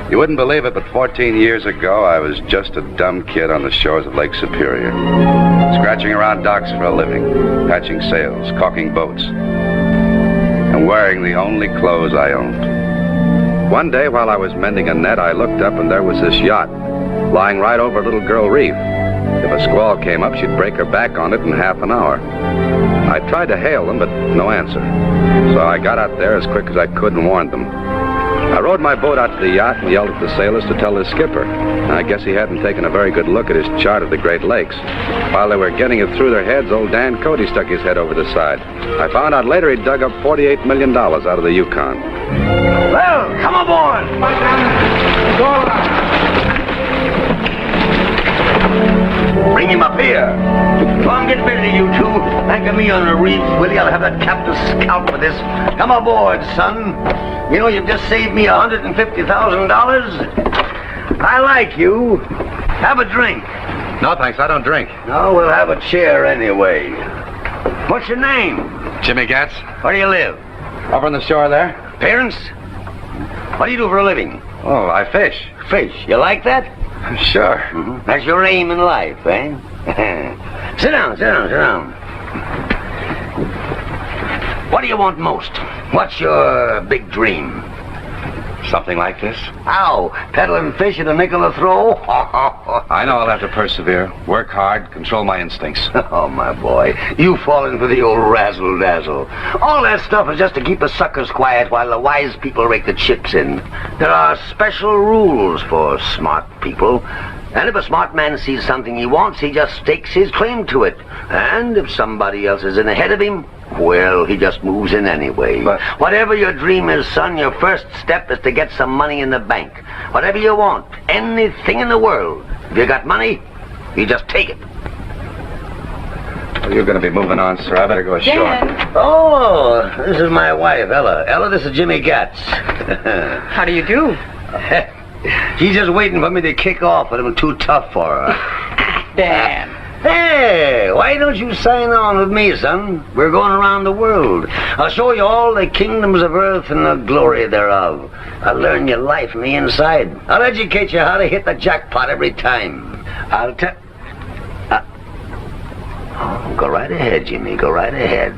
You wouldn't believe it, but 14 years ago, I was just a dumb kid on the shores of Lake Superior, scratching around docks for a living, patching sails, caulking boats, and wearing the only clothes I owned. One day, while I was mending a net, I looked up and there was this yacht lying right over Little Girl Reef. If a squall came up, she'd break her back on it in half an hour. I tried to hail them, but no answer. So I got out there as quick as I could and warned them. I rowed my boat out to the yacht and yelled at the sailors to tell the skipper. I guess he hadn't taken a very good look at his chart of the Great Lakes. While they were getting it through their heads, old Dan Cody stuck his head over the side. I found out later he'd dug up $48 million out of the Yukon. Well, come aboard! Bring him up here. Come on, get busy, you two. Anchor me on the reef, will you? I'll have that captain's scalp for this. Come aboard, son. You know, you've just saved me $150,000. I like you. Have a drink. No, thanks. I don't drink. No, we'll have a chair anyway. What's your name? Jimmy GATZ. Where do you live? Over on the shore there. Parents? What do you do for a living? Oh, I fish. Fish. You like that? Sure. Mm-hmm. That's your aim in life, eh? Sit down. What do you want most? What's your big dream? Something like this? Ow, peddling fish at a nickel a throw? I know I'll have to persevere, work hard, control my instincts. Oh, my boy, you've fallen for the old razzle-dazzle. All that stuff is just to keep the suckers quiet while the wise people rake the chips in. There are special rules for smart people. And if a smart man sees something he wants, he just stakes his claim to it. And if somebody else is in ahead of him, well, he just moves in anyway. But whatever your dream is, son, your first step is to get some money in the bank. Whatever you want, anything in the world. If you got money, you just take it. Well, you're going to be moving on, sir. I better go ashore. Dan. Oh, this is my wife, Ella. Ella, this is Jimmy GATZ. How do you do? She's just waiting for me to kick off, but I'm too tough for her. Dan. Hey, why don't you sign on with me, son? We're going around the world. I'll show you all the kingdoms of earth and the glory thereof. I'll learn your life from the inside. I'll educate you how to hit the jackpot every time. I'll tell... Oh, go right ahead, Jimmy. Go right ahead.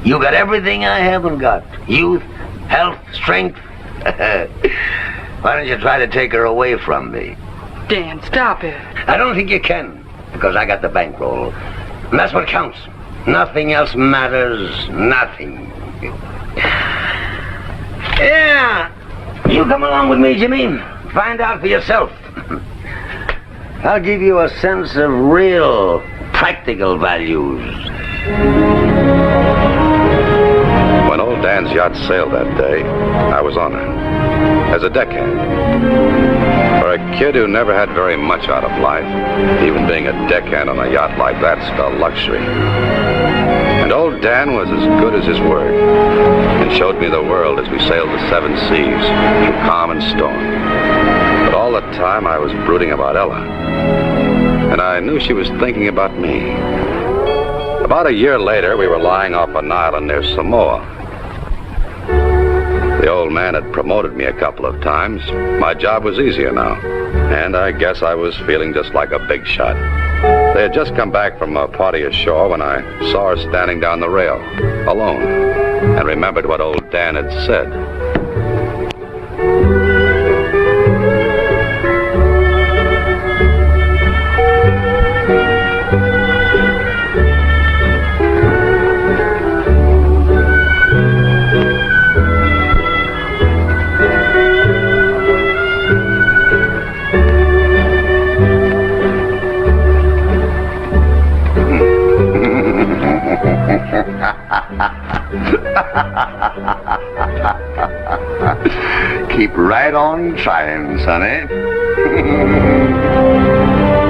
You got everything I haven't got. Youth, health, strength. Why don't you try to take her away from me? Dan, stop it. I don't think you can. Because I got the bankroll. And that's what counts. Nothing else matters. Nothing. Yeah. You come along with me, Jimmy. Find out for yourself. I'll give you a sense of real, practical values. When old Dan's yacht sailed that day, I was on her. As a deckhand. For a kid who never had very much out of life, even being a deckhand on a yacht like that's a luxury. And old Dan was as good as his word, and showed me the world as we sailed the 7 seas, through calm and storm. But all the time I was brooding about Ella, and I knew she was thinking about me. About a year later, we were lying off an island near Samoa. The old man had promoted me a couple of times. My job was easier now, and I guess I was feeling just like a big shot. They had just come back from a party ashore when I saw her standing down the rail, alone, and remembered what old Dan had said. Keep right on trying, sonny.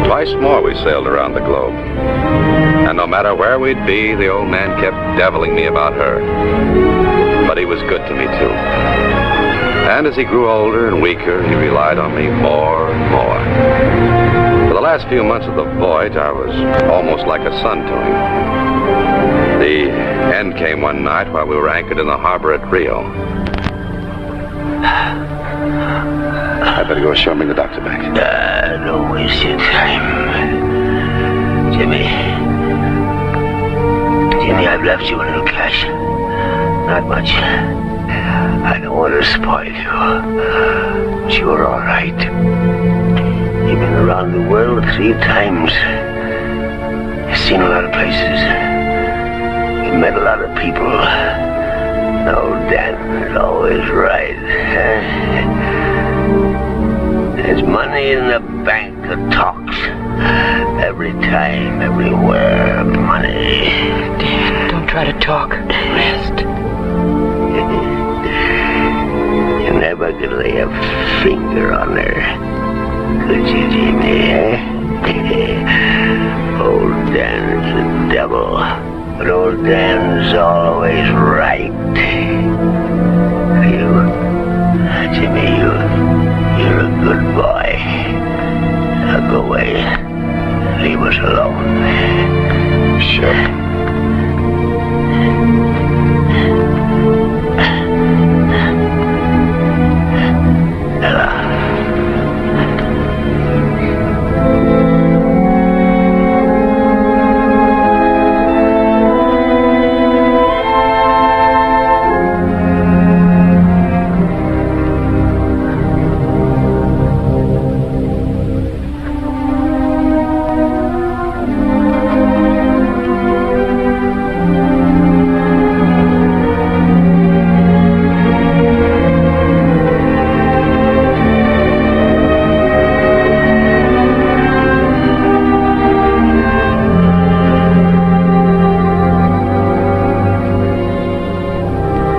Twice more we sailed around the globe. And no matter where we'd be, the old man kept deviling me about her. But he was good to me, too. And as he grew older and weaker, he relied on me more and more. For the last few months of the voyage, I was almost like a son to him. The end came one night while we were anchored in the harbor at Rio. I'd better go ashore and bring the doctor back. Don't waste your time. Jimmy, I've left you a little cash. Not much. I don't want to spoil you. But you're all right. You've been around the world 3 times. You've seen a lot of places. You've met a lot of people. Old Dan is always right. There's money in the bank that talks. Every time, everywhere, money. Dan, don't try to talk. Rest. You're never gonna lay a finger on her. Could you, Jimmy, eh? Old Dan's the devil, but old Dan's always right. Jimmy, you're a good boy. Now go away. Leave us alone. Sure. Ella.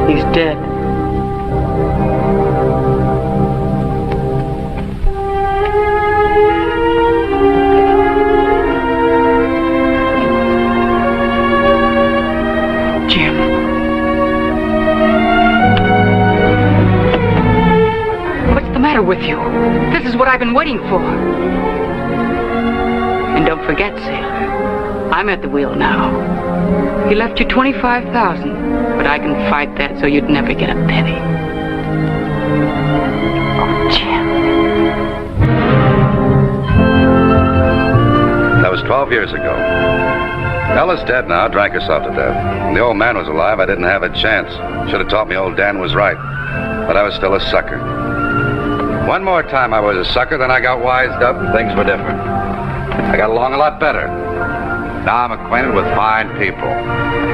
He's dead. Jim. What's the matter with you? This is what I've been waiting for. And don't forget, sailor, I'm at the wheel now. He left you 25,000. But I can fight that so you'd never get a penny. Oh, Jim. That was 12 years ago. Ella's dead now, drank herself to death. When the old man was alive, I didn't have a chance. Should have taught me old Dan was right. But I was still a sucker. One more time I was a sucker, then I got wised up and things were different. I got along a lot better. Now I'm acquainted with fine people.